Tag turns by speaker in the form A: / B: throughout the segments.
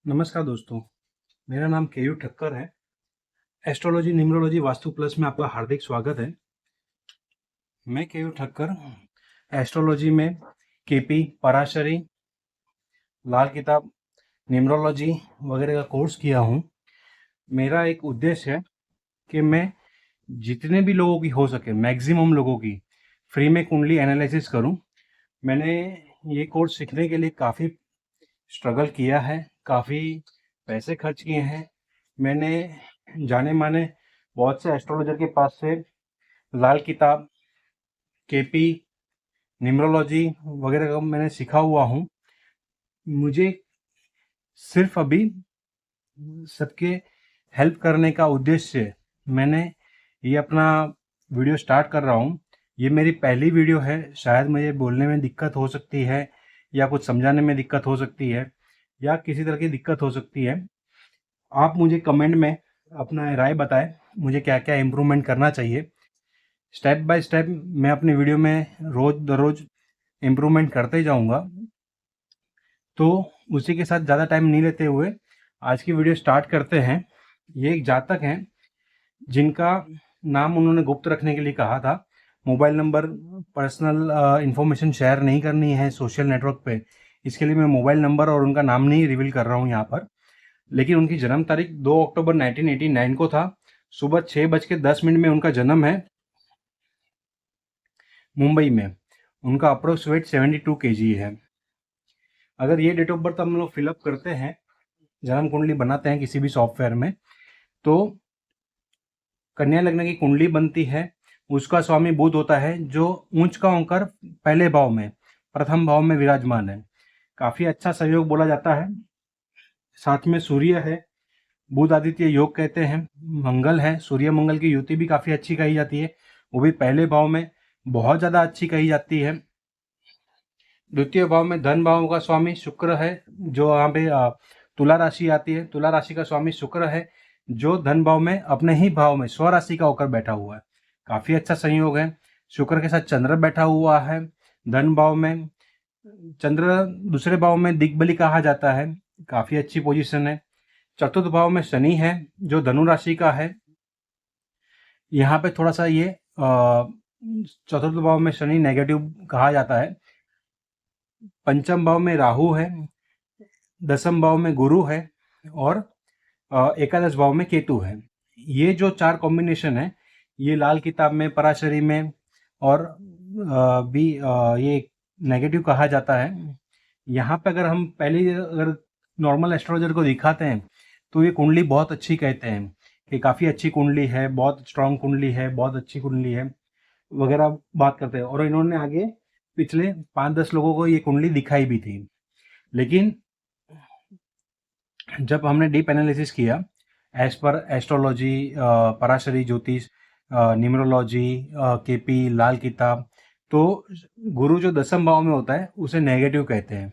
A: नमस्कार दोस्तों, मेरा नाम केयू ठक्कर है। एस्ट्रोलॉजी, न्यूमरोलॉजी, वास्तु प्लस में आपका हार्दिक स्वागत है। मैं केयू ठक्कर एस्ट्रोलॉजी में केपी, पराशरी, लाल किताब, न्यूमरोलॉजी वगैरह का कोर्स किया हूँ। मेरा एक उद्देश्य है कि मैं जितने भी लोगों की हो सके, मैक्सिमम लोगों की फ्री में कुंडली एनालिसिस करूँ। मैंने ये कोर्स सीखने के लिए काफ़ी स्ट्रगल किया है, काफ़ी पैसे खर्च किए हैं। मैंने जाने माने बहुत से एस्ट्रोलॉजर के पास से लाल किताब, केपी, न्यूमरोलॉजी वगैरह का मैंने सीखा हुआ हूँ। मुझे सिर्फ अभी सबके हेल्प करने का उद्देश्य से मैंने ये अपना वीडियो स्टार्ट कर रहा हूँ। ये मेरी पहली वीडियो है, शायद मुझे बोलने में दिक्कत हो सकती है या कुछ समझाने में दिक्कत हो सकती है या किसी तरह की दिक्कत हो सकती है। आप मुझे कमेंट में अपना राय बताएं, मुझे क्या क्या इम्प्रूवमेंट करना चाहिए। स्टेप बाय स्टेप मैं अपनी वीडियो में रोज़ दररोज़ इम्प्रूवमेंट करते जाऊंगा। तो उसी के साथ ज़्यादा टाइम नहीं लेते हुए आज की वीडियो स्टार्ट करते हैं। ये एक जातक हैं जिनका नाम उन्होंने गुप्त रखने के लिए कहा था। Mobile number, personal information share नहीं करनी है सोशल नेटवर्क पे, इसके लिए मैं मोबाइल नंबर और उनका नाम नहीं रिवील कर रहा हूँ यहाँ पर। लेकिन उनकी जन्म तारीख 2 अक्टूबर 1989 को था। सुबह 6:10 में उनका जन्म है मुंबई में। उनका अप्रोक्स वेट 72 kg है। अगर ये डेट ऑफ बर्थ हम लोग फिलअप करते हैं, जन्म कुंडली बनाते हैं किसी भी सॉफ्टवेयर में, तो कन्या लग्न की कुंडली बनती है। उसका स्वामी बुध होता है जो ऊंच का होकर पहले भाव में, प्रथम भाव में विराजमान है। काफी अच्छा सहयोग बोला जाता है। साथ में सूर्य है, बुध आदित्य योग कहते हैं। मंगल है, सूर्य मंगल की युति भी काफी अच्छी कही जाती है, वो भी पहले भाव में बहुत ज्यादा अच्छी कही जाती है। द्वितीय भाव में धन भाव का स्वामी शुक्र है, जो यहाँ पे तुला राशि आती है। तुला राशि का स्वामी शुक्र है जो धन भाव में अपने ही भाव में स्व राशि का होकर बैठा हुआ है। काफी अच्छा संयोग है। शुक्र के साथ चंद्र बैठा हुआ है धन भाव में। चंद्र दूसरे भाव में दिग्बली कहा जाता है, काफी अच्छी पोजीशन है। चतुर्थ भाव में शनि है जो धनु राशि का है। यहाँ पे थोड़ा सा ये चतुर्थ भाव में शनि नेगेटिव कहा जाता है। पंचम भाव में राहु है, दसम भाव में गुरु है और एकादश भाव में केतु है। ये जो चार कॉम्बिनेशन है, ये लाल किताब में, पराशरी में और भी ये नेगेटिव कहा जाता है। यहाँ पे अगर हम पहले अगर नॉर्मल एस्ट्रोलॉजर को दिखाते हैं तो ये कुंडली बहुत अच्छी कहते हैं कि काफ़ी अच्छी कुंडली है, बहुत स्ट्रांग कुंडली है, बहुत अच्छी कुंडली है वगैरह बात करते हैं। और इन्होंने आगे पिछले 5-10 लोगों को ये कुंडली दिखाई भी थी। लेकिन जब हमने डीप एनालिसिस किया एज पर एस्ट्रोलॉजी, पराशरी ज्योतिष, न्यूमरोलॉजी, केपी, लाल किताब, तो गुरु जो दसम भाव में होता है उसे नेगेटिव कहते हैं।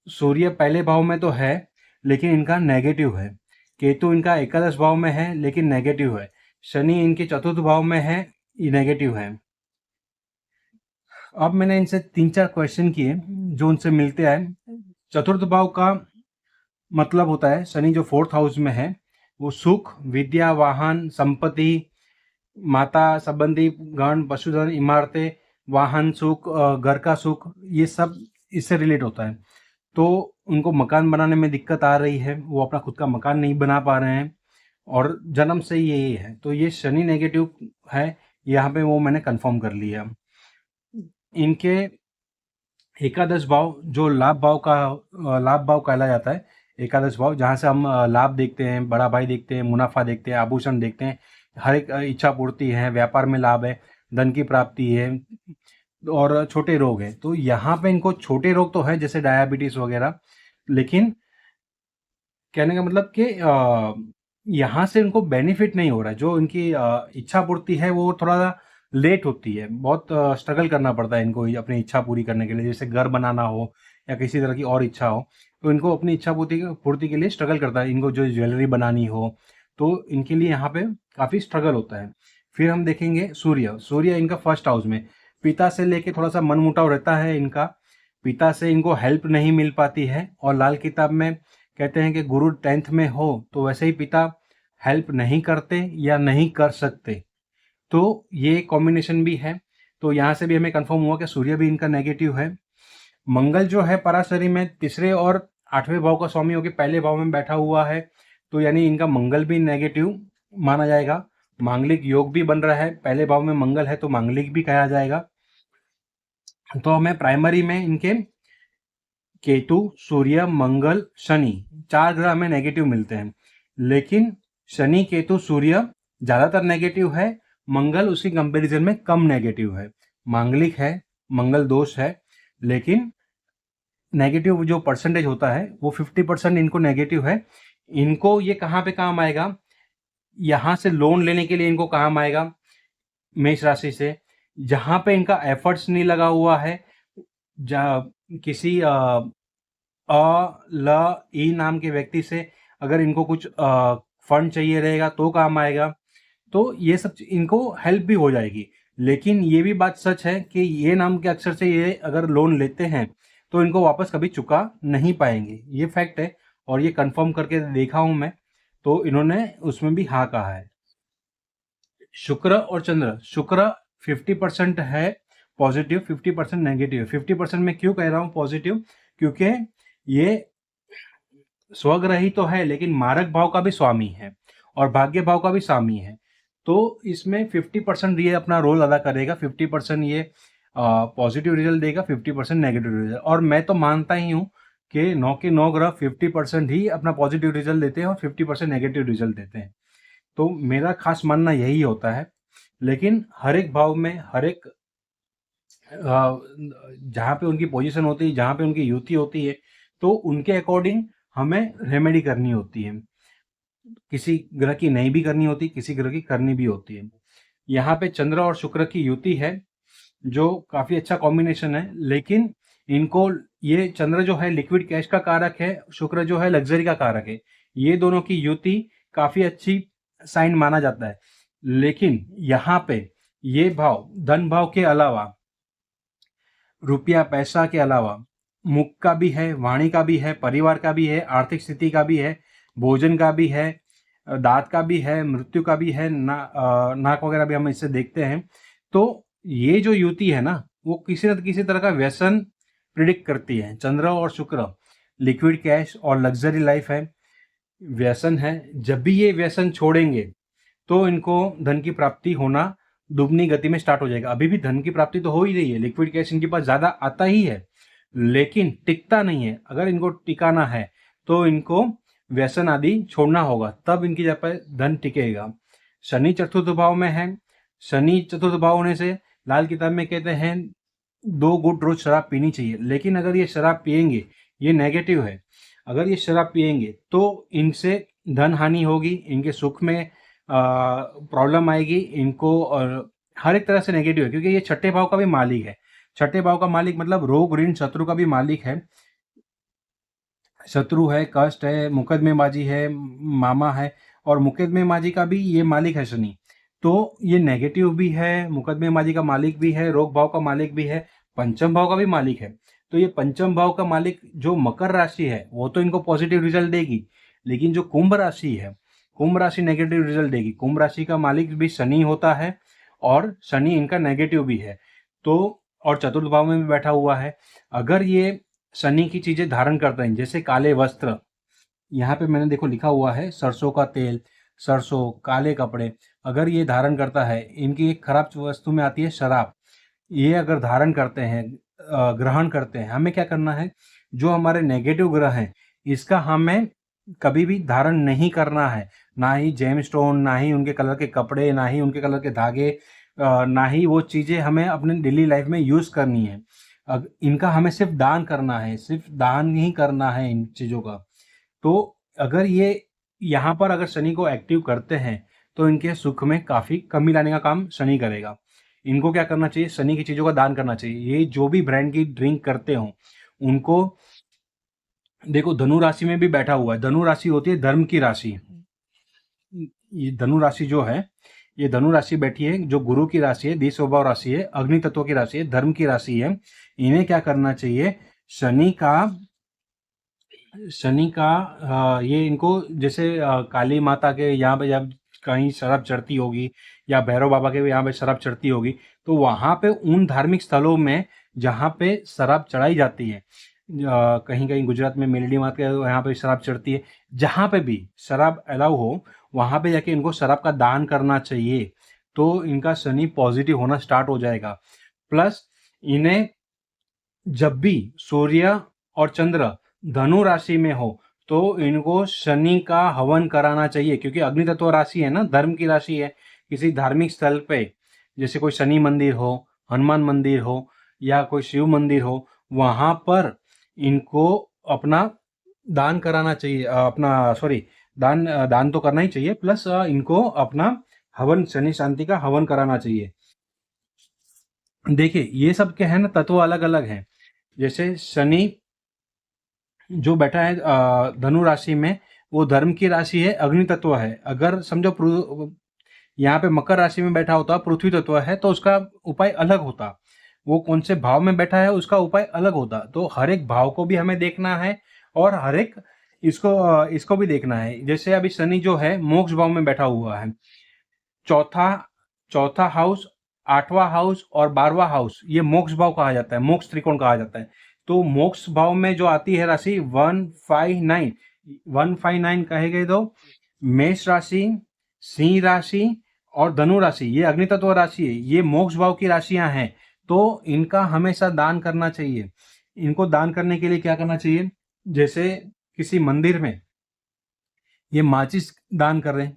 A: सूर्य पहले भाव में तो है लेकिन इनका नेगेटिव है। केतु इनका एकादश भाव में है लेकिन नेगेटिव है। शनि इनके चतुर्थ भाव में है, ये नेगेटिव है। अब मैंने इनसे 3-4 क्वेश्चन किए जो उनसे मिलते आए। चतुर्थ भाव का मतलब होता है, शनि जो 4th हाउस में है वो सुख, विद्या, वाहन, संपत्ति, माता संबंधी गण, पशुधन, इमारतें, वाहन सुख, घर का सुख, ये सब इससे रिलेट होता है। तो उनको मकान बनाने में दिक्कत आ रही है, वो अपना खुद का मकान नहीं बना पा रहे हैं और जन्म से यही है, तो ये शनि नेगेटिव है। यहाँ पे वो मैंने कंफर्म कर लिया। इनके एकादश भाव जो लाभ भाव कहला जाता है। एकादश भाव जहाँ से हम लाभ देखते हैं, बड़ा भाई देखते हैं, मुनाफा देखते हैं, आभूषण देखते हैं, हर एक इच्छा पूर्ति है, व्यापार में लाभ है, धन की प्राप्ति है और छोटे रोग है। तो यहाँ पे इनको छोटे रोग तो है जैसे डायबिटीज वगैरह, लेकिन कहने का मतलब कि यहाँ से इनको बेनिफिट नहीं हो रहा है। जो इनकी इच्छा पूर्ति है वो थोड़ा लेट होती है, बहुत स्ट्रगल करना पड़ता है इनको अपनी इच्छा पूरी करने के लिए। जैसे घर बनाना हो या किसी तरह की और इच्छा हो तो इनको अपनी इच्छा पूर्ति के लिए स्ट्रगल करता है। इनको जो ज्वेलरी बनानी हो तो इनके लिए यहाँ पे काफ़ी स्ट्रगल होता है। फिर हम देखेंगे सूर्य इनका फर्स्ट हाउस में। पिता से लेके थोड़ा सा मनमुटाव रहता है इनका, पिता से इनको हेल्प नहीं मिल पाती है, और लाल किताब में कहते हैं कि गुरु 10th में हो तो वैसे ही पिता हेल्प नहीं करते या नहीं कर सकते। तो ये कॉम्बिनेशन भी है। तो यहाँ से भी हमें कंफर्म हुआ कि सूर्य भी इनका नेगेटिव है। मंगल जो है पराशरी में तीसरे और 8वें भाव का स्वामी होकर पहले भाव में बैठा हुआ है, तो यानी इनका मंगल भी नेगेटिव माना जाएगा। मांगलिक योग भी बन रहा है, पहले भाव में मंगल है तो मांगलिक भी कहा जाएगा। तो हमें प्राइमरी में इनके केतु, सूर्य, मंगल, शनि 4 ग्रह हमें नेगेटिव मिलते हैं। लेकिन शनि, केतु, सूर्य ज्यादातर नेगेटिव है, मंगल उसकी कंपैरिजन में कम नेगेटिव है। मांगलिक है, मंगल दोष है, लेकिन नेगेटिव जो परसेंटेज होता है वो 50% इनको नेगेटिव है। इनको ये कहाँ पे काम आएगा, यहां से लोन लेने के लिए इनको काम आएगा मेष राशि से, जहां पे इनका एफर्ट्स नहीं लगा हुआ है, किसी ल ई नाम के व्यक्ति से अगर इनको कुछ फंड चाहिए रहेगा तो काम आएगा। तो ये सब इनको हेल्प भी हो जाएगी। लेकिन ये भी बात सच है कि ये नाम के अक्षर से ये अगर लोन लेते हैं तो इनको वापस कभी चुका नहीं पाएंगे, ये फैक्ट है, और ये कंफर्म करके देखा हूं मैं, तो इन्होंने उसमें भी हाँ कहा है। शुक्र और चंद्र, शुक्र 50% है पॉजिटिव, 50% नेगेटिव। 50% में क्यों कह रहा हूं पॉजिटिव, क्योंकि ये स्वग्रही तो है लेकिन मारक भाव का भी स्वामी है और भाग्य भाव का भी स्वामी है। तो इसमें 50% ये अपना रोल अदा करेगा, 50% ये पॉजिटिव रिजल्ट देगा, 50% नेगेटिव रिजल्ट। और मैं तो मानता ही हूँ कि 9 के 9 ग्रह 50% ही अपना पॉजिटिव रिजल्ट देते हैं और 50% नेगेटिव रिजल्ट देते हैं। तो मेरा खास मानना यही होता है। लेकिन हर एक भाव में, हर एक जहाँ पे उनकी पोजीशन होती है, जहाँ पे उनकी युति होती है, तो उनके अकॉर्डिंग हमें रेमेडी करनी होती है। किसी ग्रह की नहीं भी करनी होती, किसी ग्रह की करनी भी होती है। यहाँ पे चंद्र और शुक्र की युति है जो काफी अच्छा कॉम्बिनेशन है, लेकिन इनको ये चंद्र जो है लिक्विड कैश का कारक है, शुक्र जो है लग्जरी का कारक है। ये दोनों की युति काफी अच्छी साइन माना जाता है। लेकिन यहाँ पे ये भाव धन भाव के अलावा, रुपया पैसा के अलावा मुख का भी है, वाणी का भी है, परिवार का भी है, आर्थिक स्थिति का भी है, भोजन का भी है, दांत का भी है, मृत्यु का भी है, नाक वगैरह भी हम इससे देखते हैं। तो ये जो युति है ना, वो किसी न किसी तरह का व्यसन प्रिडिक्ट करती है। चंद्र और शुक्र लिक्विड कैश और लग्जरी लाइफ है, व्यसन है। जब भी ये व्यसन छोड़ेंगे तो इनको धन की प्राप्ति होना दुगनी गति में स्टार्ट हो जाएगा। अभी भी धन की प्राप्ति तो हो ही रही है, लिक्विड कैश इनके पास ज्यादा आता ही है, लेकिन टिकता नहीं है। अगर इनको टिकाना है तो इनको व्यसन आदि छोड़ना होगा, तब इनकी जगह पर धन टिकेगा। शनि चतुर्थ भाव में है, शनि चतुर्थ भाव होने से लाल किताब में कहते हैं 2 गुट रोज शराब पीनी चाहिए। लेकिन अगर ये शराब पिएंगे, ये नेगेटिव है, अगर ये शराब पिएंगे तो इनसे धन हानि होगी, इनके सुख में प्रॉब्लम आएगी इनको, और हर एक तरह से नेगेटिव है, क्योंकि ये छठे भाव का भी मालिक है। छठे भाव का मालिक मतलब रोग, ऋण, शत्रु का भी मालिक है। शत्रु है, कष्ट है, मुकदमेबाजी है, मामा है, और मुकदमेबाजी का भी ये मालिक है शनि। तो ये नेगेटिव भी है, मुकदमेबाजी का मालिक भी है, रोग भाव का मालिक भी है, पंचम भाव का भी मालिक है। तो ये पंचम भाव का मालिक जो मकर राशि है वो तो इनको पॉजिटिव रिजल्ट देगी, लेकिन जो कुंभ राशि है, कुंभ राशि नेगेटिव रिजल्ट देगी। कुंभ राशि का मालिक भी शनि होता है और शनि इनका नेगेटिव भी है, तो और चतुर्थ भाव में भी बैठा हुआ है। अगर ये शनि की चीजें धारण करते हैं, जैसे काले वस्त्र, यहाँ पे मैंने देखो लिखा हुआ है सरसों का तेल, सरसों, काले कपड़े, अगर ये धारण करता है, इनकी एक खराब वस्तु में आती है शराब, ये अगर धारण करते हैं, ग्रहण करते हैं, हमें क्या करना है, जो हमारे नेगेटिव ग्रह हैं इसका हमें कभी भी धारण नहीं करना है। ना ही जेमस्टोन, ना ही उनके कलर के कपड़े, ना ही उनके कलर के धागे, ना ही वो चीजें हमें अपने डेली लाइफ में यूज करनी है। इनका हमें सिर्फ दान करना है, सिर्फ दान ही करना है इन चीजों का। तो अगर ये यहाँ पर अगर शनि को एक्टिव करते हैं तो इनके सुख में काफी कमी लाने का काम शनि करेगा। इनको क्या करना चाहिए, शनि की चीजों का दान करना चाहिए। ये जो भी ब्रांड की ड्रिंक करते हो उनको देखो, धनु राशि में भी बैठा हुआ है। धनु राशि होती है धर्म की राशि। ये धनु राशि जो है, ये धनु राशि बैठी है जो गुरु की राशि है, 20 स्वभाव राशि है, अग्नि तत्व की राशि है, धर्म की राशि है। इन्हें क्या करना चाहिए, शनि का ये इनको जैसे काली माता के यहाँ पे जब कहीं शराब चढ़ती होगी या भैरव बाबा के यहाँ पे शराब चढ़ती होगी, तो वहाँ पे उन धार्मिक स्थलों में जहाँ पे शराब चढ़ाई जाती है, कहीं कहीं गुजरात में मेलडी माता के यहाँ पे शराब चढ़ती है, जहाँ पे भी शराब अलाउ हो वहाँ पे जाके इनको शराब का दान करना चाहिए। तो इनका शनि पॉजिटिव होना स्टार्ट हो जाएगा। प्लस इन्हें जब भी सूर्य और चंद्र धनु राशि में हो तो इनको शनि का हवन कराना चाहिए, क्योंकि अग्नि तत्व राशि है ना, धर्म की राशि है। किसी धार्मिक स्थल पे जैसे कोई शनि मंदिर हो, हनुमान मंदिर हो या कोई शिव मंदिर हो, वहां पर इनको अपना दान कराना चाहिए, अपना सॉरी दान तो करना ही चाहिए, प्लस इनको अपना हवन, शनि शांति का हवन कराना चाहिए। देखिए ये सब क्या है ना, तत्व अलग अलग हैं। जैसे शनि जो बैठा है धनु राशि में, वो धर्म की राशि है, अग्नि तत्व है। अगर समझो यहाँ पे मकर राशि में बैठा होता, पृथ्वी तत्व है, तो उसका उपाय अलग होता। वो कौन से भाव में बैठा है उसका उपाय अलग होता। तो हर एक भाव को भी हमें देखना है और हर एक इसको भी देखना है। जैसे अभी शनि जो है मोक्ष भाव में बैठा हुआ है, चौथा चौथा हाउस, आठवां हाउस और 12वां हाउस, ये मोक्ष भाव कहा जाता है, मोक्ष त्रिकोण कहा जाता है। तो मोक्ष भाव में जो आती है राशि 159 कहे गए, तो मेष राशि, सिंह राशि और धनु राशि, ये अग्नि तत्व राशि है, ये मोक्ष भाव की राशियां हैं। तो इनका हमेशा दान करना चाहिए। इनको दान करने के लिए क्या करना चाहिए, जैसे किसी मंदिर में ये माचिस दान करें,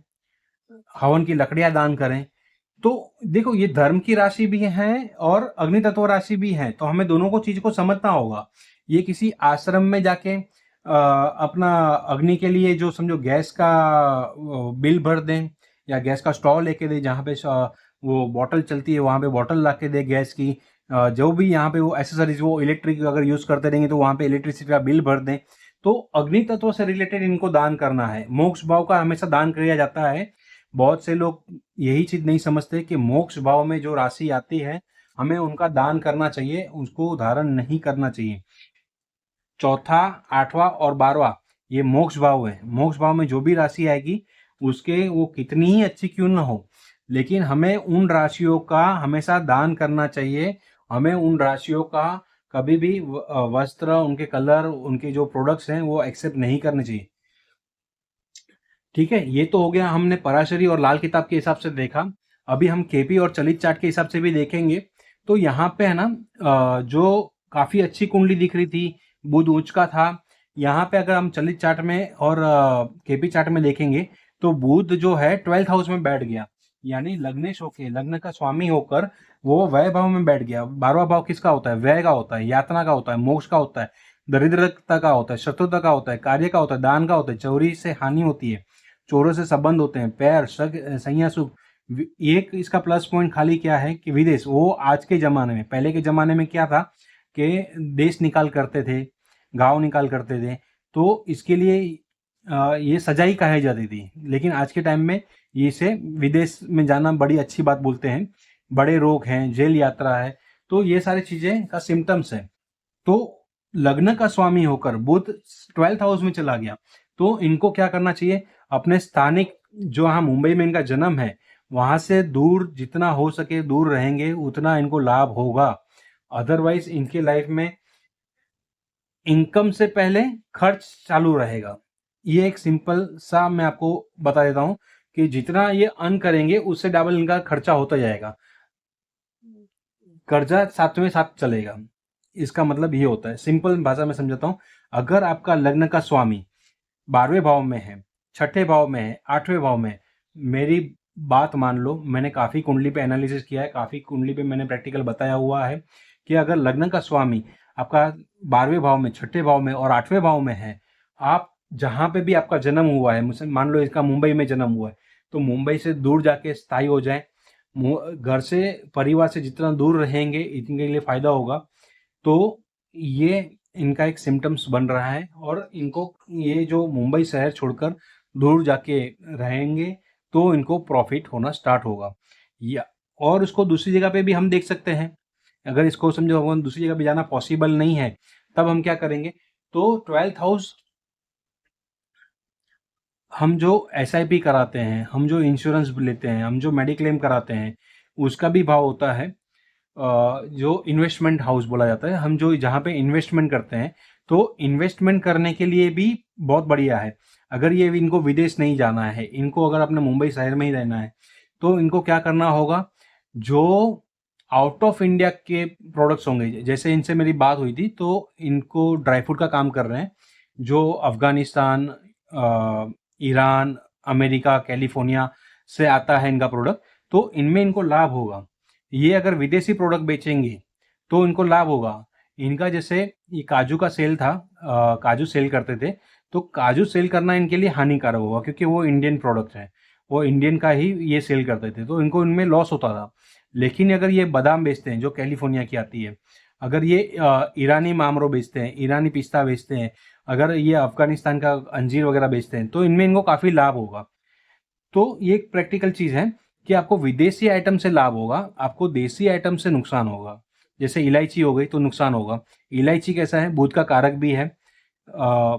A: हवन की लकड़ियां दान करें। तो देखो ये धर्म की राशि भी है और अग्नि तत्व राशि भी है, तो हमें दोनों को चीज को समझना होगा। ये किसी आश्रम में जाके अपना अग्नि के लिए जो समझो गैस का बिल भर दें या गैस का स्टॉल लेके दे, जहाँ पे वो बॉटल चलती है वहाँ पे बॉटल ला के दे गैस की, जो भी यहाँ पे वो एसेसरीज वो इलेक्ट्रिक अगर यूज करते रहेंगे तो वहाँ पे इलेक्ट्रिसिटी का बिल भर दें। तो अग्नि तत्व से रिलेटेड इनको दान करना है। मोक्ष भाव का हमेशा दान किया जाता है। बहुत से लोग यही चीज नहीं समझते कि मोक्ष भाव में जो राशि आती है हमें उनका दान करना चाहिए, उसको धारण नहीं करना चाहिए। चौथा, आठवां और 12वां ये मोक्ष भाव है। मोक्ष भाव में जो भी राशि आएगी उसके वो कितनी ही अच्छी क्यों ना हो, लेकिन हमें उन राशियों का हमेशा दान करना चाहिए। हमें उन राशियों का कभी भी वस्त्र, उनके कलर, उनके जो प्रोडक्ट्स हैं वो एक्सेप्ट नहीं करने चाहिए। ठीक है, ये तो हो गया हमने पराशरी और लाल किताब के हिसाब से देखा। अभी हम केपी और चलित चार्ट के हिसाब से भी देखेंगे। तो यहाँ पे है ना जो काफी अच्छी कुंडली दिख रही थी, बुध उच्च का था। यहाँ पे अगर हम चलित चार्ट में और केपी चार्ट में देखेंगे तो बुध जो है 12th हाउस में बैठ गया, यानी लग्नेश होके, लग्न का स्वामी होकर वो व्यय भाव में बैठ गया। 12वां भाव किसका होता है, व्यय का होता है, यातना का होता है, मोक्ष का होता है, दरिद्रता का होता है, शत्रुता का होता है, कार्य का होता है, दान का होता है, चोरी से हानि होती है, चोरों से संबंध होते हैं, पैर सैया सुख। एक इसका प्लस पॉइंट खाली क्या है कि विदेश, वो आज के जमाने में, पहले के जमाने में क्या था कि देश निकाल करते थे, गांव निकाल करते थे, तो इसके लिए ये सजाई कही जाती थी। लेकिन आज के टाइम में इसे विदेश में जाना बड़ी अच्छी बात बोलते हैं। बड़े रोग हैं, जेल यात्रा है, तो ये सारी चीजें का सिम्टम्स है। तो लग्न का स्वामी होकर बुध 12th हाउस में चला गया, तो इनको क्या करना चाहिए, अपने स्थानिक जो यहाँ मुंबई में इनका जन्म है वहां से दूर, जितना हो सके दूर रहेंगे उतना इनको लाभ होगा। अदरवाइज इनके लाइफ में इनकम से पहले खर्च चालू रहेगा। ये एक सिंपल सा मैं आपको बता देता हूं कि जितना ये अर्न करेंगे उससे डबल इनका खर्चा होता जाएगा, कर्जा साथ में साथ चलेगा। इसका मतलब ये होता है, सिंपल भाषा में समझाता हूं। अगर आपका लग्न का स्वामी 12वें भाव में है, छठे भाव में है, 8वें भाव में है, मेरी बात मान लो, मैंने काफी कुंडली पे एनालिसिस किया है, काफी कुंडली पे मैंने प्रैक्टिकल बताया हुआ है कि अगर लग्न का स्वामी आपका 12वें भाव में, छठे भाव में और 8वें भाव में है, आप जहां पे भी आपका जन्म हुआ है, मान लो इसका मुंबई में जन्म हुआ है, तो मुंबई से दूर जाके स्थायी हो जाए। घर से, परिवार से जितना दूर रहेंगे इतने के लिए फायदा होगा। तो ये इनका एक सिम्टम्स बन रहा है और इनको ये जो मुंबई शहर छोड़कर दूर जाके रहेंगे तो इनको प्रॉफिट होना स्टार्ट होगा। या और उसको दूसरी जगह पे भी हम देख सकते हैं। अगर इसको समझो दूसरी जगह पे जाना पॉसिबल नहीं है तब हम क्या करेंगे, तो 12th हाउस हम जो SIP कराते हैं, हम जो इंश्योरेंस लेते हैं, हम जो मेडिक्लेम कराते हैं, उसका भी भाव होता है जो इन्वेस्टमेंट हाउस बोला जाता है। हम जो जहाँ पे इन्वेस्टमेंट करते हैं, तो इन्वेस्टमेंट करने के लिए भी बहुत बढ़िया है। अगर ये इनको विदेश नहीं जाना है, इनको अगर अपने मुंबई शहर में ही रहना है, तो इनको क्या करना होगा, जो आउट ऑफ इंडिया के प्रोडक्ट्स होंगे, जैसे इनसे मेरी बात हुई थी, तो इनको ड्राई फ्रूट का काम कर रहे हैं, जो अफगानिस्तान, ईरान, अमेरिका, कैलिफोर्निया से आता है इनका प्रोडक्ट, तो इनमें इनको लाभ होगा। ये अगर विदेशी प्रोडक्ट बेचेंगे तो इनको लाभ होगा। इनका जैसे ये काजू का सेल था, काजू सेल करते थे, तो काजू सेल करना इनके लिए हानिकारक होगा, क्योंकि वो इंडियन प्रोडक्ट है, वो इंडियन का ही ये सेल करते थे, तो इनको इनमें लॉस होता था। लेकिन अगर ये बादाम बेचते हैं जो कैलिफोर्निया की आती है, अगर ये ईरानी मामरो बेचते हैं, ईरानी पिस्ता बेचते हैं, अगर ये अफगानिस्तान का अंजीर वगैरह बेचते हैं, तो इनमें इनको काफ़ी लाभ होगा। तो ये एक प्रैक्टिकल चीज़ है कि आपको विदेशी आइटम से लाभ होगा, आपको देसी आइटम से नुकसान होगा। जैसे इलायची हो गई तो नुकसान होगा। इलायची कैसा है, बुध का कारक भी है। अ,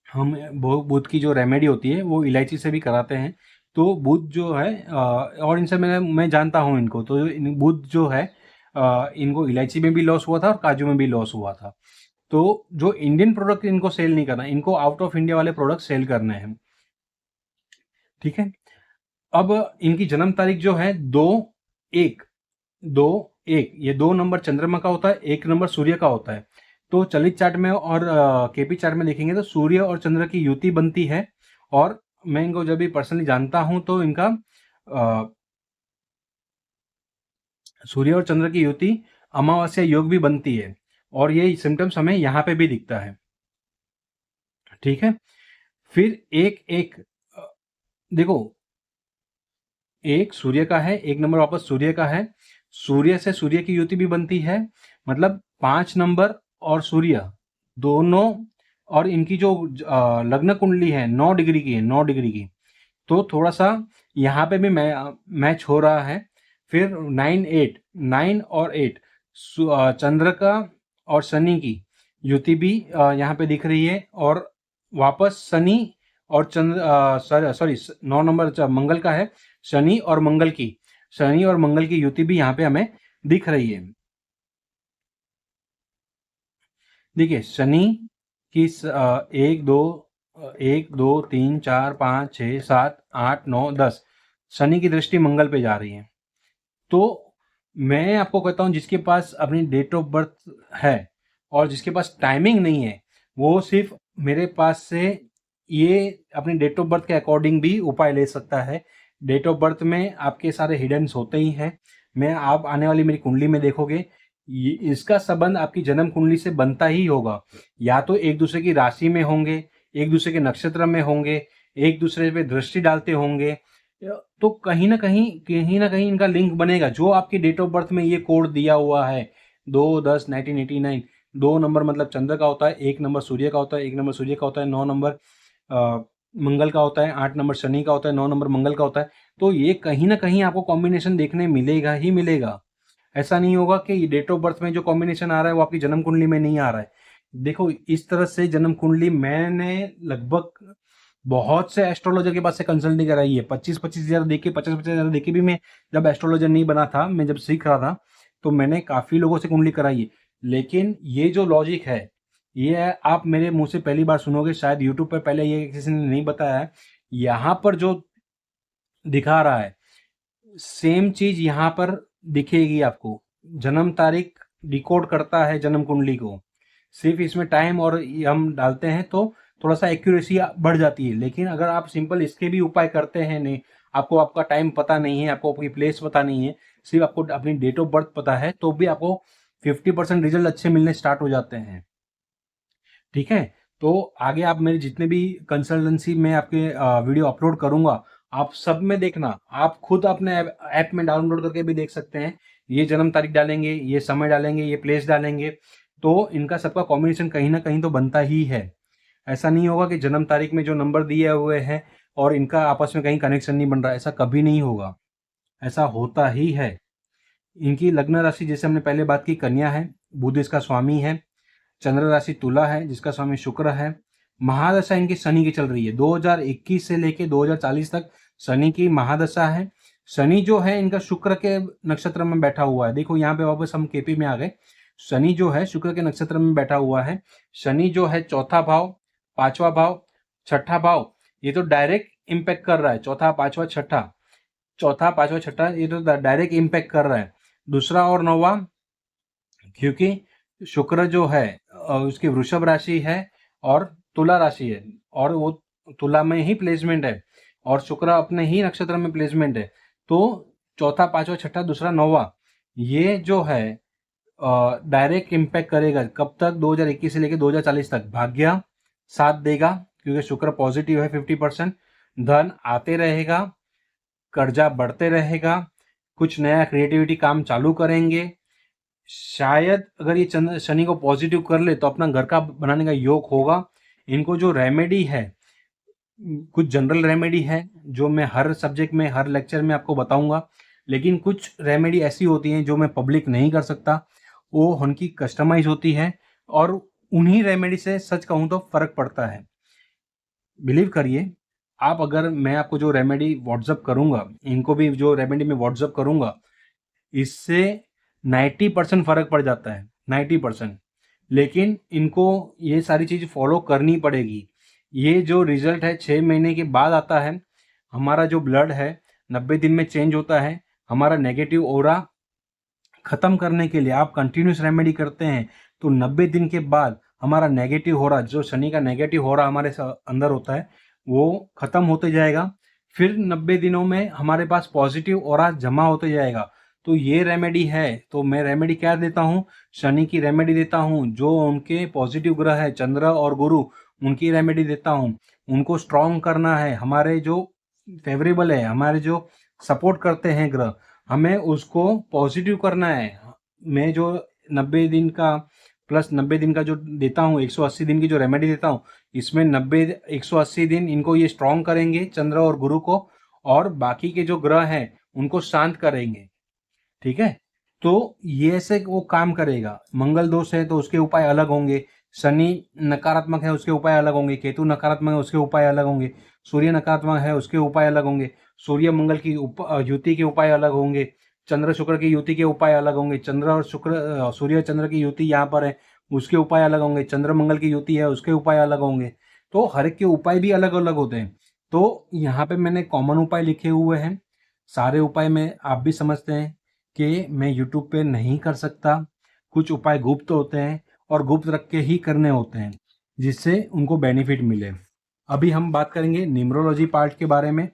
A: हम बुध की जो रेमेडी होती है वो इलायची से भी कराते हैं। तो बुध जो है और इनसे मैं जानता हूँ इनको, तो बुध जो है इनको इलायची में भी लॉस हुआ था और काजू में भी लॉस हुआ था। तो जो इंडियन प्रोडक्ट इनको सेल नहीं करना, इनको आउट ऑफ इंडिया वाले प्रोडक्ट सेल करने हैं। ठीक है। अब इनकी जन्म तारीख जो है 2/1 ये 2 नंबर चंद्रमा का होता है, 1 नंबर सूर्य का होता है। तो चलित चार्ट में और केपी चार्ट में देखेंगे तो सूर्य और चंद्र की युति बनती है। और मैं इनको जब भी पर्सनली जानता हूं तो इनका सूर्य और चंद्र की युति अमावस्या योग भी बनती है, और ये सिम्टम्स हमें यहाँ पे भी दिखता है। ठीक है। फिर एक एक देखो, एक सूर्य का है, 1 नंबर वापस सूर्य का है, सूर्य से सूर्य की युति भी बनती है, मतलब 5 नंबर और सूर्य दोनों, और इनकी जो लग्न कुंडली है 9 डिग्री की है, 9 डिग्री की, तो थोड़ा सा यहाँ पे भी मैच हो रहा है। फिर 9 और 8 चंद्र का और शनि की युति भी यहाँ पे दिख रही है, और वापस शनि और चंद्र सॉरी 9 नंबर मंगल का है, शनि और मंगल की युति भी यहाँ पे हमें दिख रही है। देखिए शनि की 1 2 3 4 5 6 7 8 9 10 शनि की दृष्टि मंगल पे जा रही है। तो मैं आपको कहता हूँ, जिसके पास अपनी डेट ऑफ बर्थ है और जिसके पास टाइमिंग नहीं है, वो सिर्फ मेरे पास से ये अपनी डेट ऑफ बर्थ के अकॉर्डिंग भी उपाय ले सकता है। डेट ऑफ बर्थ में आपके सारे हिडन्स होते ही हैं। मैं आप आने वाली मेरी कुंडली में देखोगे, इसका संबंध आपकी जन्म कुंडली से बनता ही होगा। या तो एक दूसरे की राशि में होंगे, एक दूसरे के नक्षत्र में होंगे, एक दूसरे पे दृष्टि डालते होंगे, तो कहीं ना कहीं इनका लिंक बनेगा। जो आपकी डेट ऑफ बर्थ में ये कोड दिया हुआ है 2/10/1989, 2 नंबर मतलब चंद्र का होता है, 1 नंबर सूर्य का होता है, 1 नंबर सूर्य का होता है, 9 नंबर मंगल का होता है, 8 नंबर शनि का होता है, 9 नंबर मंगल का होता है। तो ये कहीं ना कहीं आपको कॉम्बिनेशन देखने मिलेगा ही मिलेगा। ऐसा नहीं होगा कि डेट ऑफ बर्थ में जो कॉम्बिनेशन आ रहा है वो आपकी जन्म कुंडली में नहीं आ रहा है। देखो इस तरह से जन्म कुंडली मैंने लगभग बहुत से एस्ट्रोलॉजर के पास से कंसल्टिंग कराई है। 25-25 हजार देके, 50-50 हजार देके भी मैं जब एस्ट्रोलॉजर नहीं बना था, मैं जब सीख रहा था, तो मैंने काफी लोगों से कुंडली कराई है। लेकिन ये जो लॉजिक है, ये आप मेरे मुंह से पहली बार सुनोगे, शायद यूट्यूब पर पहले ये किसी ने नहीं बताया है। यहाँ पर जो दिखा रहा है सेम चीज यहाँ पर दिखेगी आपको। जन्म तारीख डिकोड करता है जन्म कुंडली को, सिर्फ इसमें टाइम और हम डालते हैं तो थोड़ा सा एक्यूरेसी बढ़ जाती है। लेकिन अगर आप सिंपल इसके भी उपाय करते हैं, नहीं आपको आपका टाइम पता नहीं है, आपको आपकी प्लेस पता नहीं है, सिर्फ आपको अपनी डेट ऑफ बर्थ पता है, तो भी आपको 50% रिजल्ट अच्छे मिलने स्टार्ट हो जाते हैं। ठीक है। तो आगे आप मेरे जितने भी कंसल्टेंसी में आपके वीडियो अपलोड करूंगा, आप सब में देखना, आप खुद अपने ऐप में डाउनलोड करके भी देख सकते हैं। ये जन्म तारीख डालेंगे, ये समय डालेंगे, ये प्लेस डालेंगे, तो इनका सबका कॉम्बिनेशन कहीं ना कहीं तो बनता ही है। ऐसा नहीं होगा कि जन्म तारीख में जो नंबर दिए हुए हैं और इनका आपस में कहीं कनेक्शन नहीं बन रहा, ऐसा कभी नहीं होगा। ऐसा होता ही है। इनकी लग्न राशि जैसे हमने पहले बात की कन्या है, बुध इसका स्वामी है, चंद्र राशि तुला है जिसका स्वामी शुक्र है। महादशा इनकी शनि की चल रही है, 2021 से लेके 2040 तक शनि की महादशा है। शनि जो है इनका शुक्र के नक्षत्र में बैठा हुआ है। देखो यहाँ पे वापस हम केपी में आ गए। शनि जो है शुक्र के नक्षत्र में बैठा हुआ है। शनि जो है चौथा भाव, पांचवा भाव, छठा भाव, ये तो डायरेक्ट इम्पैक्ट कर रहा है। चौथा पांचवा छठा ये तो डायरेक्ट इम्पैक्ट कर रहा है। दूसरा और नौवा, क्योंकि शुक्र जो है उसकी वृषभ राशि है और तुला राशि है, और वो तुला में ही प्लेसमेंट है और शुक्र अपने ही नक्षत्र में प्लेसमेंट है। तो चौथा पांचवा छठा दूसरा नौवा ये जो है डायरेक्ट इम्पैक्ट करेगा। कब तक? 2021 से लेकर 2040 तक। भाग्य साथ देगा क्योंकि शुक्र पॉजिटिव है 50%। धन आते रहेगा, कर्जा बढ़ते रहेगा, कुछ नया क्रिएटिविटी काम चालू करेंगे। शायद अगर ये शनि को पॉजिटिव कर ले तो अपना घर का बनाने का योग होगा। इनको जो रेमेडी है, कुछ जनरल रेमेडी है जो मैं हर सब्जेक्ट में हर लेक्चर में आपको बताऊंगा, लेकिन कुछ रेमेडी ऐसी होती हैं जो मैं पब्लिक नहीं कर सकता, वो उनकी कस्टमाइज होती है और उन्हीं रेमेडी से सच कहूँ तो फर्क पड़ता है। बिलीव करिए आप, अगर मैं आपको जो रेमेडी व्हाट्सअप करूंगा, इनको भी जो रेमेडी में व्हाट्सअप करूंगा, इससे 90% फर्क पड़ जाता है, 90%। लेकिन इनको ये सारी चीज फॉलो करनी पड़ेगी। ये जो रिजल्ट है 6 महीने के बाद आता है। हमारा जो ब्लड है 90 दिन में चेंज होता है। हमारा नेगेटिव ओरा खत्म करने के लिए आप कंटिन्यूस रेमेडी करते हैं तो 90 दिन के बाद हमारा नेगेटिव हो रहा, जो शनि का नेगेटिव हो रहा हमारे अंदर होता है, वो खत्म होते जाएगा। फिर 90 दिनों में हमारे पास पॉजिटिव ऑरा जमा होते जाएगा। तो ये रेमेडी है। तो मैं रेमेडी क्या देता हूँ? शनि की रेमेडी देता हूँ। जो उनके पॉजिटिव ग्रह है चंद्र और गुरु, उनकी रेमेडी देता हूँ। उनको स्ट्रॉन्ग करना है। हमारे जो फेवरेबल है, हमारे जो सपोर्ट करते हैं ग्रह, हमें उसको पॉजिटिव करना है। मैं जो 90 दिन का प्लस 90 दिन का जो देता हूँ, 180 दिन की जो रेमेडी देता हूँ, इसमें 180 दिन इनको ये स्ट्रॉन्ग करेंगे चंद्र और गुरु को, और बाकी के जो ग्रह हैं उनको शांत करेंगे। ठीक है, तो ये ऐसे वो काम करेगा। मंगल दोष है तो उसके उपाय अलग होंगे, शनि नकारात्मक है उसके उपाय अलग होंगे, केतु नकारात्मक है उसके उपाय अलग होंगे, सूर्य नकारात्मक है उसके उपाय अलग होंगे, सूर्य मंगल की युति के उपाय अलग होंगे, चंद्र शुक्र की युति के उपाय अलग होंगे, चंद्र और शुक्र सूर्य चंद्र की युति यहाँ पर है उसके उपाय अलग होंगे, चंद्र मंगल की युति है उसके उपाय अलग होंगे। तो हर एक के उपाय भी अलग अलग होते हैं। तो यहाँ पे मैंने कॉमन उपाय लिखे हुए हैं। सारे उपाय में आप भी समझते हैं कि मैं यूट्यूब पे नहीं कर सकता। कुछ उपाय गुप्त होते हैं और गुप्त रख के ही करने होते हैं जिससे उनको बेनिफिट मिले। अभी हम बात करेंगे न्यूमरोलॉजी पार्ट के बारे में।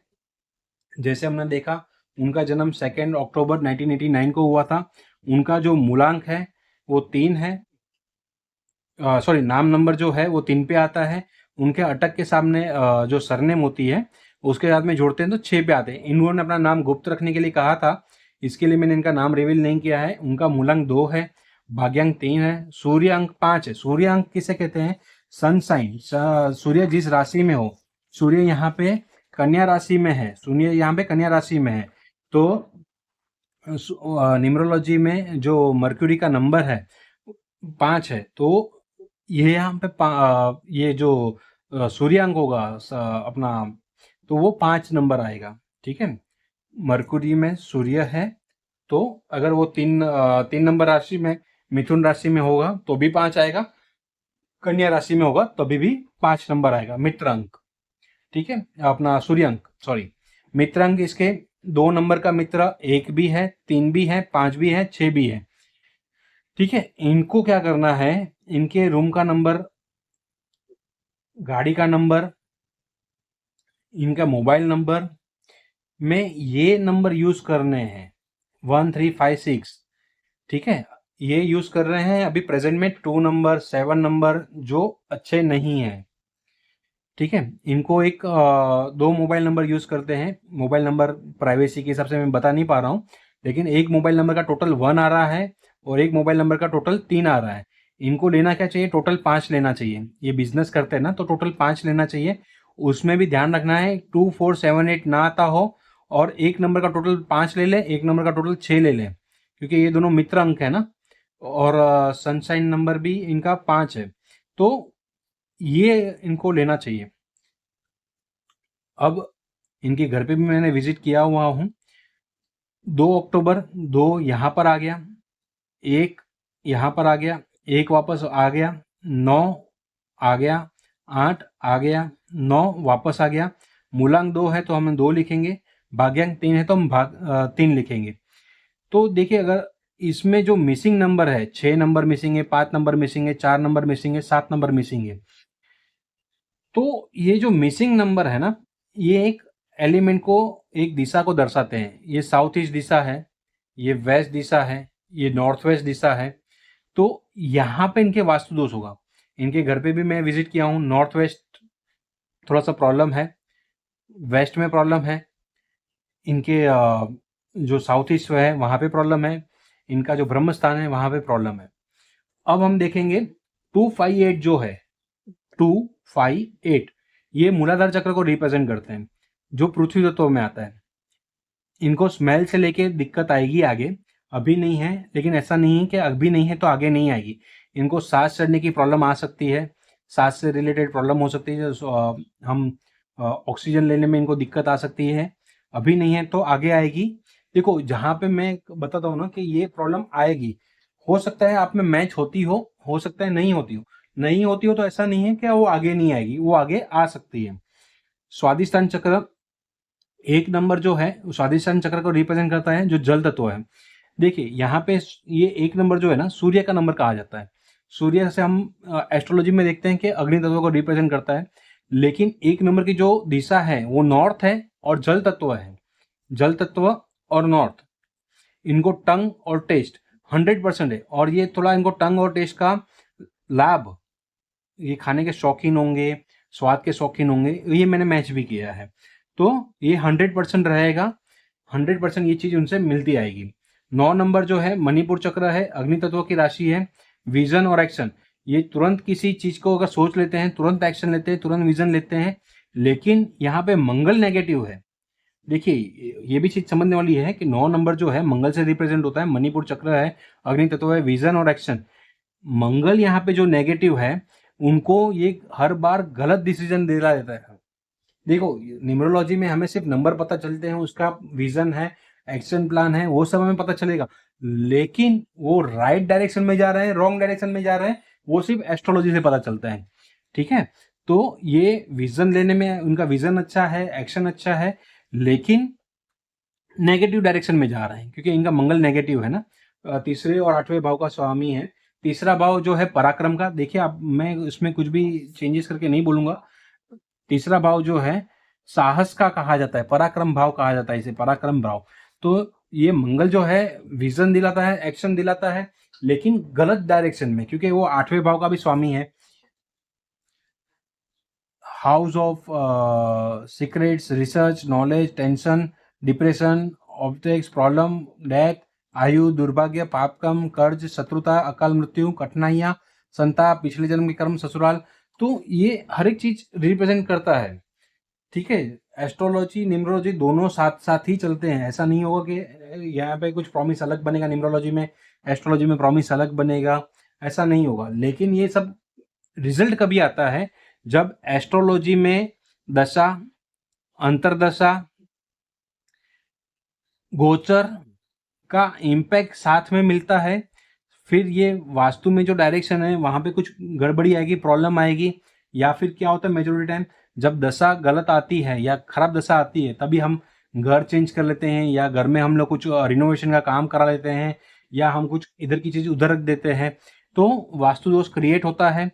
A: जैसे हमने देखा उनका जन्म 2 अक्टूबर 1989 को हुआ था। उनका जो मूलांक है वो 3 है, सॉरी नाम नंबर जो है वो 3 पे आता है। उनके अटक के सामने जो सरनेम होती है उसके साथ में जोड़ते हैं तो 6 पे आते हैं। इन्होंने अपना नाम गुप्त रखने के लिए कहा था, इसके लिए मैंने इनका नाम रिवील नहीं किया है। उनका मूलांक 2 है, भाग्यांक 3 है, सूर्य अंक 5 है। सूर्य अंक किसे कहते हैं? सनसाइन। सूर्य जिस राशि में हो, सूर्य यहाँ पे कन्या राशि में है, सूर्य यहाँ पे कन्या राशि में है। तो न्यूमरोलॉजी में जो मर्क्यूरी का नंबर है 5 है, तो ये यहाँ पे ये जो सूर्यांक होगा अपना, तो वो 5 नंबर आएगा। ठीक है, मरकुरी में सूर्य है तो अगर वो 3 नंबर राशि में मिथुन राशि में होगा तो भी 5 आएगा, कन्या राशि में होगा तभी भी 5 नंबर आएगा। मित्र अंक, ठीक है, अपना सूर्यांक, सॉरी मित्र अंक, इसके 2 नंबर का मित्र 1 भी है, 3 भी है, 5 भी है, 6 भी है। ठीक है, इनको क्या करना है, इनके रूम का नंबर, गाड़ी का नंबर, इनका मोबाइल नंबर में ये नंबर यूज करने हैं 1356। ठीक है, ये यूज कर रहे हैं अभी प्रेजेंट में 2 नंबर 7 नंबर जो अच्छे नहीं है। ठीक है, इनको एक 2 मोबाइल नंबर यूज करते हैं। मोबाइल नंबर प्राइवेसी के हिसाब से मैं बता नहीं पा रहा हूँ, लेकिन एक मोबाइल नंबर का टोटल 1 आ रहा है और एक मोबाइल नंबर का टोटल 3 आ रहा है। इनको लेना क्या चाहिए? टोटल 5 लेना चाहिए। ये बिजनेस करते हैं ना, तो टोटल 5 लेना चाहिए। उसमें भी ध्यान रखना है 2 4 7 8 ना आता हो, और एक नंबर का टोटल 5 ले ले, एक नंबर का टोटल 6 ले ले, क्योंकि ये दोनों मित्र अंक है ना। और सनशाइन नंबर भी इनका 5 है, तो ये इनको लेना चाहिए। अब इनके घर पे भी मैंने विजिट किया हुआ हूँ। 2 अक्टूबर 2 यहाँ पर आ गया, 1 यहाँ पर आ गया, 1 वापस आ गया, 9 आ गया, 8 आ गया, 9 वापस आ गया। मूलांक 2 है तो हम 2 लिखेंगे, भाग्यांक 3 है तो हम 3 लिखेंगे। तो देखिए, अगर इसमें जो मिसिंग नंबर है, 6 नंबर मिसिंग है, 5 नंबर मिसिंग है, 4 नंबर मिसिंग है, 7 नंबर मिसिंग है, तो ये जो मिसिंग नंबर है ना, ये एक एलिमेंट को, एक दिशा को दर्शाते हैं। ये साउथ ईस्ट दिशा है, ये वेस्ट दिशा है, ये नॉर्थ वेस्ट दिशा है। तो यहाँ पे इनके वास्तु दोष होगा। इनके घर पे भी मैं विजिट किया हूँ। नॉर्थ वेस्ट थोड़ा सा प्रॉब्लम है, वेस्ट में प्रॉब्लम है, इनके जो साउथ ईस्ट है वहाँ पे प्रॉब्लम है, इनका जो ब्रह्म स्थान है वहाँ पे प्रॉब्लम है। अब हम देखेंगे 258 जो है, 258 ये मूलाधार चक्र को रिप्रेजेंट करते हैं, जो पृथ्वी तत्व में आता है। इनको स्मेल से लेके दिक्कत आएगी आगे, अभी नहीं है, लेकिन ऐसा नहीं है कि अभी नहीं है तो आगे नहीं आएगी। इनको सांस चढ़ने की प्रॉब्लम आ सकती है, सांस से रिलेटेड प्रॉब्लम हो सकती है, हम ऑक्सीजन लेने में इनको दिक्कत आ सकती है। अभी नहीं है तो आगे आएगी। देखो, जहाँ पे मैं बताता हूँ ना कि ये प्रॉब्लम आएगी, हो सकता है आप में मैच होती हो सकता है नहीं होती हो। नहीं होती हो तो ऐसा नहीं है कि वो आगे नहीं आएगी, वो आगे आ सकती है। स्वादिष्टान चक्र 1 नंबर जो है, स्वादिष्टान चक्र को रिप्रेजेंट करता है, जो जल तत्व है। देखिए यहाँ पे ये 1 नंबर जो है ना, सूर्य का नंबर कहा जाता है। सूर्य से हम एस्ट्रोलॉजी में देखते हैं कि अग्नि तत्व को रिप्रेजेंट करता है, लेकिन 1 नंबर की जो दिशा है वो नॉर्थ है और जल तत्व है। जल तत्व और नॉर्थ, इनको टंग और टेस्ट 100% है, और ये थोड़ा इनको टंग और टेस्ट का लाभ, ये खाने के शौकीन होंगे, स्वाद के शौकीन होंगे, ये मैंने मैच भी किया है। तो ये 100% रहेगा, 100% ये चीज उनसे मिलती आएगी। 9 नंबर जो है मणिपुर चक्र है, अग्नि तत्व की राशि है। विजन और एक्शन, ये तुरंत किसी चीज को अगर सोच लेते हैं, तुरंत एक्शन लेते हैं, तुरंत विजन लेते हैं, लेकिन यहाँ पे मंगल नेगेटिव है। देखिए, ये भी चीज समझने वाली है कि 9 नंबर जो है मंगल से रिप्रेजेंट होता है, मणिपुर चक्र है, अग्नि तत्व है, विजन और एक्शन। मंगल यहाँ पे जो नेगेटिव है, उनको ये हर बार गलत डिसीजन दिला देता है। देखो, न्यूमरोलॉजी में हमें सिर्फ नंबर पता चलते हैं, उसका विजन है, एक्शन प्लान है, वो सब हमें पता चलेगा, लेकिन वो राइट डायरेक्शन में जा रहे हैं, रॉन्ग डायरेक्शन में जा रहे हैं, वो सिर्फ एस्ट्रोलॉजी से पता चलता है। ठीक है, तो ये विजन लेने में उनका विजन अच्छा है, एक्शन अच्छा है, लेकिन नेगेटिव डायरेक्शन में जा रहे हैं, क्योंकि इनका मंगल नेगेटिव है ना। तीसरे और 8वें भाव का स्वामी है। तीसरा भाव जो है पराक्रम का, देखिए अब मैं इसमें कुछ भी चेंजेस करके नहीं बोलूंगा। तीसरा भाव जो है साहस का कहा जाता है, पराक्रम भाव कहा जाता है इसे, पराक्रम भाव। तो ये मंगल जो है विजन दिलाता है, एक्शन दिलाता है, लेकिन गलत डायरेक्शन में, क्योंकि वो 8वें भाव का भी स्वामी है। House of secrets, research, knowledge, tension, depression, objects, problem, death, आयु, दुर्भाग्य, पापकर्म, कर्ज, शत्रुता, अकाल मृत्यु, कठिनाइयां, संताप, पिछले जन्म के कर्म, ससुराल। तो ये हर एक चीज रिप्रेजेंट करता है। ठीक है, एस्ट्रोलॉजी न्यूमरोलॉजी दोनों साथ साथ ही चलते हैं। ऐसा नहीं होगा कि यहाँ पे कुछ प्रॉमिस अलग बनेगा न्यूमरोलॉजी में, एस्ट्रोलॉजी में प्रॉमिस अलग बनेगा, ऐसा नहीं होगा। लेकिन ये सब रिजल्ट कभी आता है जब एस्ट्रोलॉजी में दशा, अंतरदशा, गोचर का इम्पैक्ट साथ में मिलता है। फिर ये वास्तु में जो डायरेक्शन है वहां पे कुछ गड़बड़ी आएगी, प्रॉब्लम आएगी, या फिर क्या होता है मेजोरिटी टाइम जब दशा गलत आती है या खराब दशा आती है, तभी हम घर चेंज कर लेते हैं, या घर में हम लोग कुछ रिनोवेशन का काम करा लेते हैं, या हम कुछ इधर की चीज उधर रख देते हैं, तो वास्तु दोष क्रिएट होता है।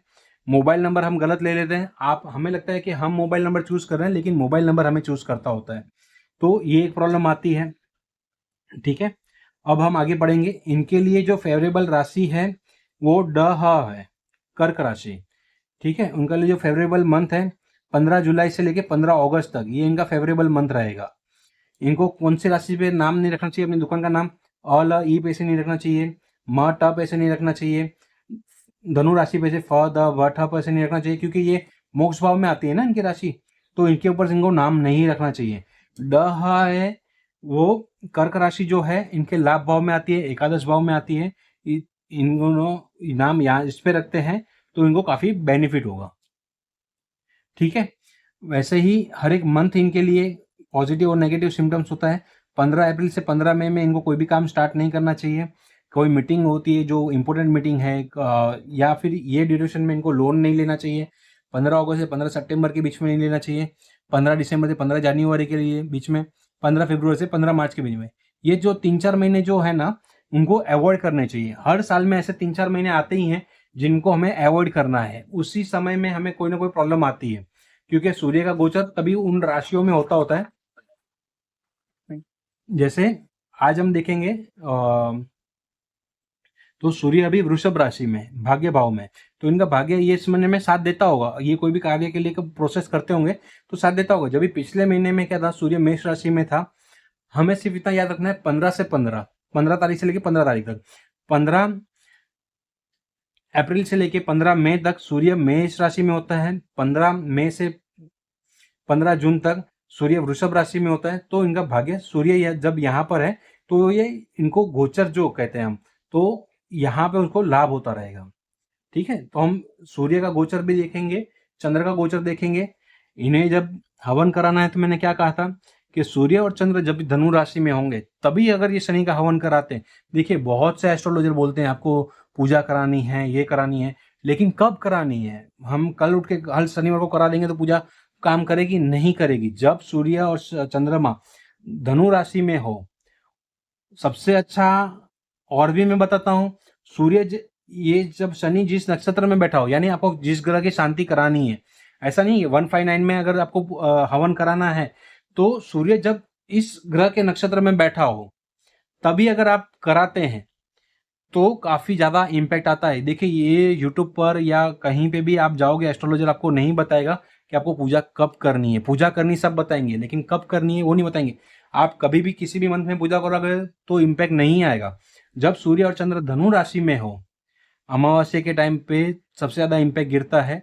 A: मोबाइल नंबर हम गलत ले लेते हैं, आप हमें लगता है कि हम मोबाइल नंबर चूज कर रहे हैं, लेकिन मोबाइल नंबर हमें चूज करता होता है, तो ये एक प्रॉब्लम आती है। ठीक है, अब हम आगे बढ़ेंगे। इनके लिए जो फेवरेबल राशि है वो डह है, कर्क राशि। ठीक है, उनके लिए जो फेवरेबल मंथ है 15 जुलाई से लेके 15 अगस्त तक, ये इनका फेवरेबल मंथ रहेगा। इनको कौन सी राशि पे नाम नहीं रखना चाहिए, अपनी दुकान का नाम अ ई पे से नहीं रखना चाहिए, म ट पे से नहीं रखना चाहिए, धनु राशि पे से फ द व ठ पे से नहीं रखना चाहिए, क्योंकि ये मोक्ष भाव में आती है ना इनकी राशि, तो इनके ऊपर से इनको नाम नहीं रखना चाहिए। ड है वो कर्क राशि जो है इनके लाभ भाव में आती है, एकादश भाव में आती है। इनको नाम यहाँ इस पे रखते हैं तो इनको काफ़ी बेनिफिट होगा। ठीक है, वैसे ही हर एक मंथ इनके लिए पॉजिटिव और नेगेटिव सिम्टम्स होता है। 15 अप्रैल से 15 मई में इनको कोई भी काम स्टार्ट नहीं करना चाहिए। कोई मीटिंग होती है जो इंपॉर्टेंट मीटिंग है या फिर ये ड्यूरेशन में इनको लोन नहीं लेना चाहिए। 15 अगस्त से 15 सितंबर के बीच में नहीं लेना चाहिए। 15 दिसंबर से 15 जनवरी के लिए बीच में, 15 फरवरी से 15 मार्च के बीच में। ये जो 3-4 महीने जो है ना, उनको अवॉइड करने चाहिए। हर साल में ऐसे 3-4 महीने आते ही हैं जिनको हमें अवॉइड करना है। उसी समय में हमें कोई ना कोई प्रॉब्लम आती है, क्योंकि सूर्य का गोचर तभी उन राशियों में होता है। जैसे आज हम देखेंगे तो सूर्य अभी वृषभ राशि में भाग्य भाव में, तो इनका भाग्य ये इस महीने में साथ देता होगा। ये कोई भी कार्य के लिए प्रोसेस करते होंगे तो साथ देता होगा। जब भी पिछले महीने में क्या था, सूर्य मेष राशि में था। हमें सिर्फ इतना याद रखना है, 15 से 15 तारीख से लेकर 15 तारीख तक, 15 अप्रैल से लेकर 15 मई तक सूर्य मेष राशि में होता है। 15 मई से 15 जून तक सूर्य वृषभ राशि में होता है। तो इनका भाग्य सूर्य जब यहाँ पर है तो ये इनको गोचर जो कहते हैं हम, तो यहाँ पे उनको लाभ होता रहेगा। ठीक है, तो हम सूर्य का गोचर भी देखेंगे, चंद्र का गोचर देखेंगे। इन्हें जब हवन कराना है तो मैंने क्या कहा था कि सूर्य और चंद्र जब धनु राशि में होंगे तभी अगर ये शनि का हवन कराते हैं। देखिए, बहुत से एस्ट्रोलॉजर बोलते हैं आपको पूजा करानी है, ये करानी है, लेकिन कब करानी है? हम कल उठ के हर शनिवार को करा देंगे तो पूजा काम करेगी? नहीं करेगी। जब सूर्य और चंद्रमा धनु राशि में हो, सबसे अच्छा और भी मैं बताता हूं, ये जब शनि जिस नक्षत्र में बैठा हो, यानी आपको जिस ग्रह की शांति करानी है, ऐसा नहीं है 159 में अगर आपको हवन कराना है तो सूर्य जब इस ग्रह के नक्षत्र में बैठा हो तभी अगर आप कराते हैं तो काफी ज्यादा इम्पैक्ट आता है। देखिए, ये यूट्यूब पर या कहीं पे भी आप जाओगे, एस्ट्रोलॉजर आपको नहीं बताएगा कि आपको पूजा कब करनी है। पूजा करनी सब बताएंगे, लेकिन कब करनी है वो नहीं बताएंगे। आप कभी भी किसी भी मंथ में पूजा करोगे तो इम्पैक्ट नहीं आएगा। जब सूर्य और चंद्र धनु राशि में हो, अमावस्या के टाइम पे सबसे ज्यादा इम्पैक्ट गिरता है,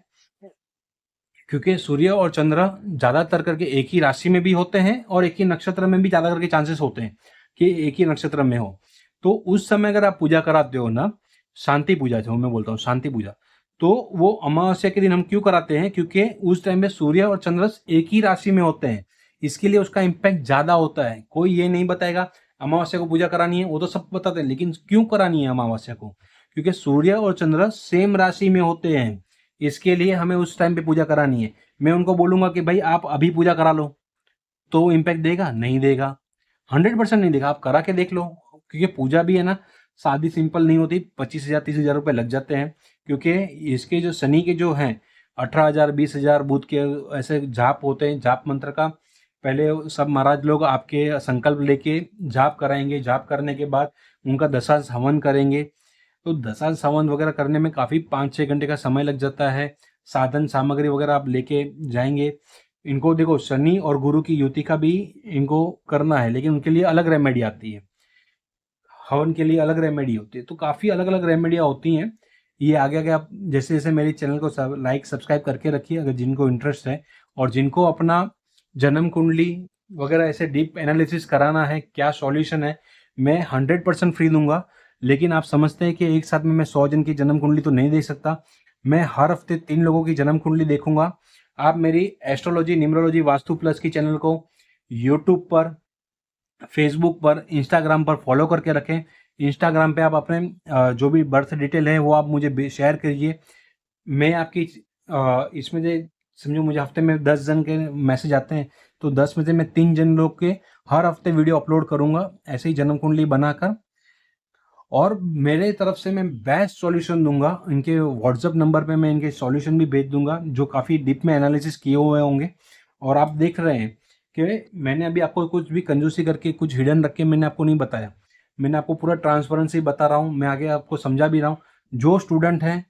A: क्योंकि सूर्य और चंद्र ज्यादातर करके एक ही राशि में भी होते हैं और एक ही नक्षत्र में भी ज्यादा करके चांसेस होते हैं कि एक ही नक्षत्र में हो। तो उस समय अगर आप पूजा कराते हो ना, शांति पूजा जो मैं बोलता हूँ शांति पूजा, तो वो अमावस्या के दिन हम क्यों कराते हैं? क्योंकि उस टाइम में सूर्य और चंद्र एक ही राशि में होते हैं, इसके लिए उसका इम्पैक्ट ज्यादा होता है। कोई ये नहीं बताएगा अमावस्या को पूजा करानी है, वो तो सब बताते हैं, लेकिन क्यों करानी है अमावस्या को? क्योंकि सूर्य और चंद्र सेम राशि में होते हैं, इसके लिए हमें उस टाइम पे पूजा करानी है। मैं उनको बोलूंगा कि भाई आप अभी पूजा करा लो, तो इम्पैक्ट देगा? नहीं देगा, 100% नहीं देगा। आप करा के देख लो, क्योंकि पूजा भी है ना सादी सिंपल नहीं होती। 25,000 30,000 रुपये लग जाते हैं, क्योंकि इसके जो शनि के जो हैं 18,000 20,000 बुध के ऐसे जाप होते हैं। जाप मंत्र का पहले सब महाराज लोग आपके संकल्प लेके जाप कराएंगे। जाप करने के बाद उनका दशांश हवन करेंगे। तो दशांश हवन वगैरह करने में काफ़ी 5-6 घंटे का समय लग जाता है। साधन सामग्री वगैरह आप लेके जाएंगे। इनको देखो, शनि और गुरु की युति का भी इनको करना है, लेकिन उनके लिए अलग रेमेडी आती है, हवन के लिए अलग रेमेडी होती है। तो काफ़ी अलग अलग रेमेडियाँ होती हैं। ये आगे आगे आप जैसे जैसे मेरे चैनल को लाइक सब्सक्राइब करके रखिए, अगर जिनको इंटरेस्ट है और जिनको अपना जन्म कुंडली वगैरह ऐसे डीप एनालिसिस कराना है, क्या सॉल्यूशन है, मैं 100% फ्री दूंगा। लेकिन आप समझते हैं कि एक साथ में मैं 100 जन की जन्म कुंडली तो नहीं दे सकता। मैं हर हफ्ते 3 लोगों की जन्म कुंडली देखूंगा। आप मेरी एस्ट्रोलॉजी न्यूमरोलॉजी वास्तु प्लस की चैनल को यूट्यूब पर, फेसबुक पर, इंस्टाग्राम पर फॉलो करके रखें। इंस्टाग्राम पे आप अपने जो भी बर्थ डिटेल है वो आप मुझे शेयर करिए। मैं आपकी इसमें से समझो, मुझे हफ्ते में 10 जन के मैसेज आते हैं, तो 10 में से मैं 3 जन लोग के हर हफ्ते वीडियो अपलोड करूंगा ऐसे ही जन्म कुंडली बनाकर। और मेरे तरफ से मैं बेस्ट सॉल्यूशन दूंगा। इनके व्हाट्सएप नंबर पे मैं इनके सॉल्यूशन भी भेज दूंगा जो काफ़ी डीप में एनालिसिस किए हुए होंगे। और आप देख रहे हैं कि मैंने अभी आपको कुछ भी कंजूसी करके कुछ हिडन रख के मैंने आपको नहीं बताया। मैंने आपको पूरा ट्रांसपेरेंसी बता रहा हूँ। मैं आगे आपको समझा भी रहा हूँ। जो स्टूडेंट हैं,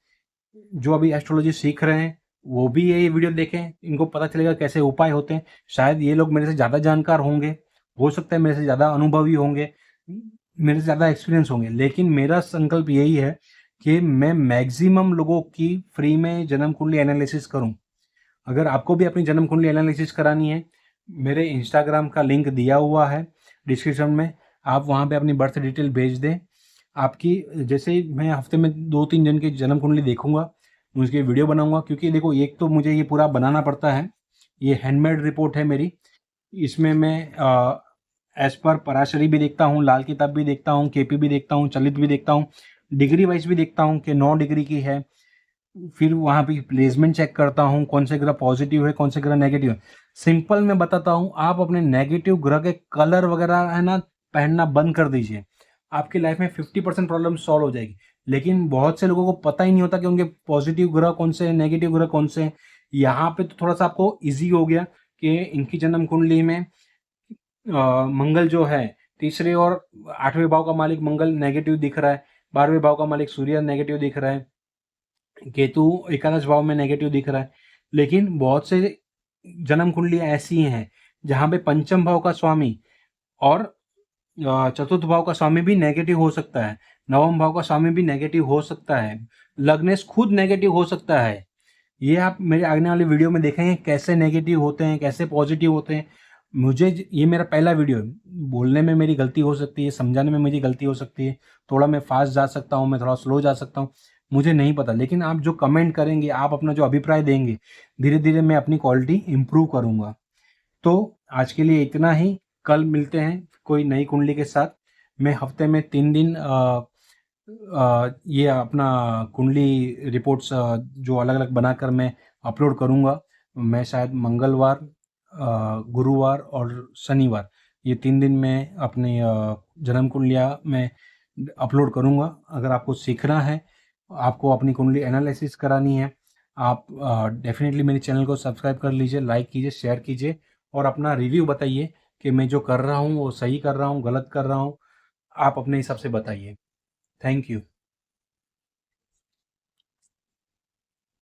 A: जो अभी एस्ट्रोलॉजी सीख रहे हैं, वो भी ये वीडियो देखें, इनको पता चलेगा कैसे उपाय होते हैं। शायद ये लोग मेरे से ज़्यादा जानकार होंगे, हो सकता है मेरे से ज़्यादा अनुभवी होंगे, मेरे से ज़्यादा एक्सपीरियंस होंगे, लेकिन मेरा संकल्प यही है कि मैं मैक्सिमम लोगों की फ्री में जन्म कुंडली एनालिसिस करूं। अगर आपको भी अपनी जन्म कुंडली एनालिसिस करानी है, मेरे इंस्टाग्राम का लिंक दिया हुआ है डिस्क्रिप्शन में, आप वहां पे अपनी बर्थ डिटेल भेज दें। आपकी जैसे ही मैं हफ्ते में 2-3 जन की जन्म कुंडली देखूंगा, उसकी वीडियो बनाऊंगा, क्योंकि देखो एक तो मुझे ये पूरा बनाना पड़ता है, ये हैंडमेड रिपोर्ट है मेरी। इसमें मैं एज पर पराशरी भी देखता हूँ, लाल किताब भी देखता हूँ, केपी भी देखता हूँ, चलित भी देखता हूँ, डिग्री वाइज भी देखता हूँ कि 9 डिग्री की है। फिर वहाँ पे प्लेसमेंट चेक करता हूँ, कौन से ग्रह पॉजिटिव है, कौन से ग्रह नेगेटिव है। सिंपल मैं बताता हूँ, आप अपने नेगेटिव ग्रह के कलर वगैरह है ना पहनना बंद कर दीजिए, आपकी लाइफ में 50% प्रॉब्लम सॉल्व हो जाएगी। लेकिन बहुत से लोगों को पता ही नहीं होता कि उनके पॉजिटिव ग्रह कौन से हैं, नेगेटिव ग्रह कौन से हैं। यहाँ पे तो थोड़ा सा आपको ईजी हो गया कि इनकी जन्म कुंडली में मंगल जो है तीसरे और 8वें भाव का मालिक मंगल नेगेटिव दिख रहा है, 12वें भाव का मालिक सूर्य नेगेटिव दिख रहा है, केतु एकादश भाव में नेगेटिव दिख रहा है। लेकिन बहुत से जन्म कुंडलियां ऐसी हैं जहां पे पंचम भाव का स्वामी और चतुर्थ भाव का स्वामी भी नेगेटिव हो सकता है, नवम भाव का स्वामी भी नेगेटिव हो सकता है, लग्नेश खुद नेगेटिव हो सकता है। ये आप मेरे आने वाले वीडियो में देखेंगे कैसे नेगेटिव होते हैं, कैसे पॉजिटिव होते हैं। ये मेरा पहला वीडियो है, बोलने में मेरी गलती हो सकती है, समझाने में मेरी गलती हो सकती है, थोड़ा मैं फास्ट जा सकता हूँ, मैं थोड़ा स्लो जा सकता हूँ, मुझे नहीं पता। लेकिन आप जो कमेंट करेंगे, आप अपना जो अभिप्राय देंगे, धीरे धीरे मैं अपनी क्वालिटी इम्प्रूव करूँगा। तो आज के लिए इतना ही, कल मिलते हैं कोई नई कुंडली के साथ। मैं हफ्ते में 3 दिन ये अपना कुंडली रिपोर्ट्स जो अलग अलग बनाकर मैं अपलोड करूँगा। मैं शायद मंगलवार, गुरुवार और शनिवार, ये 3 दिन में अपनी जन्म कुंडलियाँ मैं अपलोड करूँगा। अगर आपको सीखना है, आपको अपनी कुंडली एनालिसिस करानी है, आप डेफिनेटली मेरे चैनल को सब्सक्राइब कर लीजिए, लाइक कीजिए, शेयर कीजिए और अपना रिव्यू बताइए कि मैं जो कर रहा हूँ वो सही कर रहा हूँ, गलत कर रहा हूँ। आप अपने हिसाब से बताइए। Thank you.